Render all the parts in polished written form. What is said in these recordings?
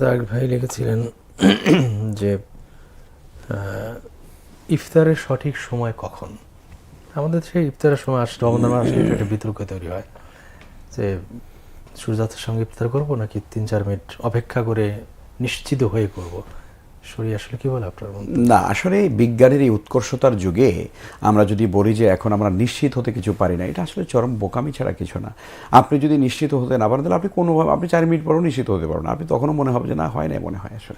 দাগ ভাই লিখেছিলেন যে ইফতারের সঠিক সময় কখন। আমাদের সেই ইফতারের সময় আসলে রমজান মাস আসলে একটা বিতর্ক তৈরি হয় যে সূর্যাস্তের সঙ্গে ইফতার করবো নাকি 3-4 মিনিট অপেক্ষা করে নিশ্চিত হয়ে করব। শরীর আসলে কি বলে আপনার মন্তব্য? না, আসলে বিজ্ঞানের এই উৎকর্ষতার যুগে আমরা যদি বলি যে এখন আমরা নিশ্চিত হতে কিছু পারি না, এটা আসলে চরম বোকামি ছাড়া কিছু না। আপনি যদি নিশ্চিত হতে না পারেন তাহলে আপনি কোনোভাবে আপনি 4 মিনিট পরেও নিশ্চিত হতে পারবেন না, আপনি তখনও মনে হবে যে না হয় না, মনে হয় আসলে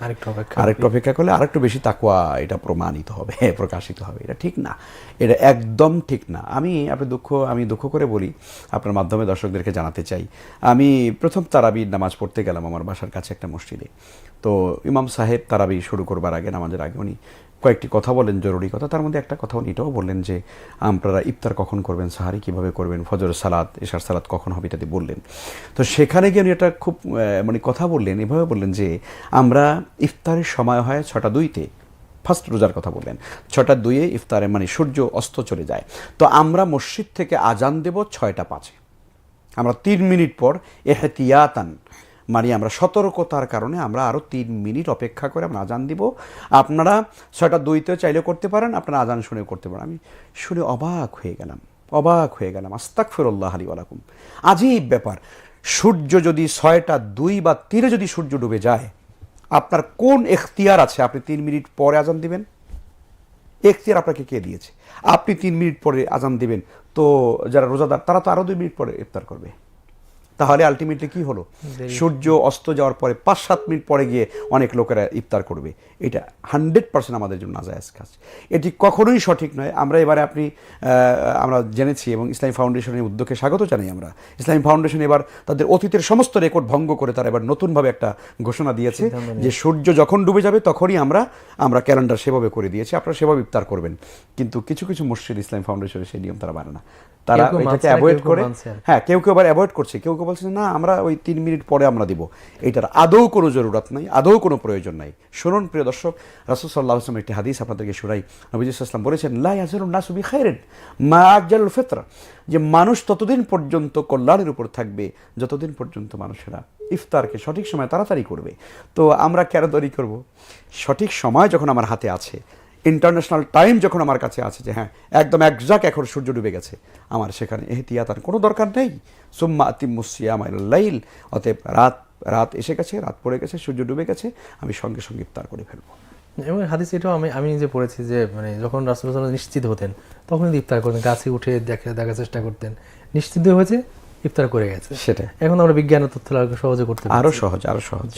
আরেকটু অপেক্ষা করলে আরেকটু বেশি তাকওয়া এটা প্রমাণিত হবে, প্রকাশিত হবে। এটা ঠিক না, এটা একদম ঠিক না। আমি দুঃখ করে বলি, আপনার মাধ্যমে দর্শকদেরকে জানাতে চাই, আমি প্রথম তারাবির নামাজ পড়তে গেলাম আমার বাসার কাছে একটা মসজিদে। তো ইমাম সাহেব তারাবি শুরু করবার আগে, নামাজের আগে উনি কয়েকটি কথা বলেন, জরুরি কথা। তার মধ্যে একটা কথা উনি এটাও বললেন যে আপনারা ইফতার কখন করবেন, সাহারি কিভাবে করবেন, ফজর সালাত, এশার সালাত কখন হবে ইত্যাদি বললেন। তো সেখানে গিয়ে উনি একটা খুব কথা বললেন, এভাবে বললেন যে আমরা ইফতারের সময় হয় 6টা 2-তে, ফার্স্ট রোজার কথা বললেন, 6টা 2-এ ইফতারে সূর্য অস্ত চলে যায়। তো আমরা মসজিদ থেকে আজান দেব 6টা 5-এ। আমরা 3 মিনিট পর এহতিয়াতান আমরা সতর্কতার কারণে আমরা আরও 3 মিনিট অপেক্ষা করে আমরা আজান দিব। আপনারা 6টা 2-তেও চাইলেও করতে পারেন, আপনারা আজান শুনেও করতে পারেন। আমি শুনে অবাক হয়ে গেলাম। আস্তাগফিরুল্লাহ লি ওয়া লাকুম। আজীব ব্যাপার, সূর্য যদি 6টা 2 বা 3-এ যদি সূর্য ডুবে যায়, আপনার কোন এখতিয়ার আছে আপনি 3 মিনিট পরে আজান দিবেন? এখতিয়ার আপনাকে কে দিয়েছে? আপনি 3 মিনিট পরে আজান দিবেন, তো যারা রোজাদার তারা তো আরও 2 মিনিট পরে ইফতার করবে। তাহলে আলটিমেটলি কি হলো? সূর্য অস্ত যাওয়ার পরে 5-7 মিনিট পরে গিয়ে অনেক লোকেরা ইফতার করবে। এটা 100% আমাদের জন্য নাজায়েজ কাজ, এটি কখনোই সঠিক নয়। আমরা জেনেছি এবং ইসলামী ফাউন্ডেশনের উদ্যোগে স্বাগত জানাই আমরা। ইসলামী ফাউন্ডেশন এবার তাদের অতীতের সমস্ত রেকর্ড ভঙ্গ করে তারা এবার নতুনভাবে একটা ঘোষণা দিয়েছে যে সূর্য যখন ডুবে যাবে তখনই আমরা ক্যালেন্ডার সেভাবে করে দিয়েছি, আপনারা সেভাবে ইফতার করবেন। কিন্তু কিছু কিছু মসজিদ ইসলামী ফাউন্ডেশনের সেই নিয়ম তারা মানে না, তারা এটাকে অ্যাভয়েড করে। হ্যাঁ, কেউ আবার অ্যাভয়েড করছে, কেউ বলছে না আমরা ওই 3 মিনিট পরে আমরা দিব। এটার আদৌ কোনো জরুরত নাই, আদৌ কোনো প্রয়োজন নাই। শুনুন প্রিয় দর্শক, রাসূল সাল্লাল্লাহু আলাইহি ওয়াসাল্লাম একটি হাদিস আপনাদেরকে শোনাই। নবীজি সাল্লাল্লাহু আলাইহি ওয়াসাল্লাম বলেছেন, লা ইয়াজালুন নাসু বিখাইরিন মা আজ্জালুল ফিতর, যে মানুষ ততদিন পর্যন্ত কল্যাণের উপর থাকবে যতদিন পর্যন্ত মানুষেরা ইফতারকে সঠিক সময় তাড়াতাড়ি করবে। তো আমরা কেন দেরি করব? সঠিক সময় যখন আমার হাতে আছে, ইন্টারন্যাশনাল টাইম যখন আমার কাছে আছে যে হ্যাঁ একদম একজাক্ট এখন সূর্য ডুবে গেছে, আমার সেখানে এহতিয়াতার কোনো দরকার নেই। সুম্মা আতিম্মুস সিয়ামা ইলাল লাইল, অতএব রাত এসে গেছে, রাত পড়ে গেছে, সূর্য ডুবে গেছে, আমি সঙ্গে সঙ্গে ইফতার করে ফেলবো। এবং হাদিস এটাও আমি নিজে পড়েছি যে যখন রাসূল সাল্লাল্লাহু আলাইহি ওয়াসাল্লাম নিশ্চিত হতেন তখন ইফতার করতেন, গাছে উঠে দেখার চেষ্টা করতেন, নিশ্চিত হয়েছে ইফতার করে গেছে। সেটা এখন আমরা বিজ্ঞানের তথ্য সহজে করতে পারি, আরো সহজ।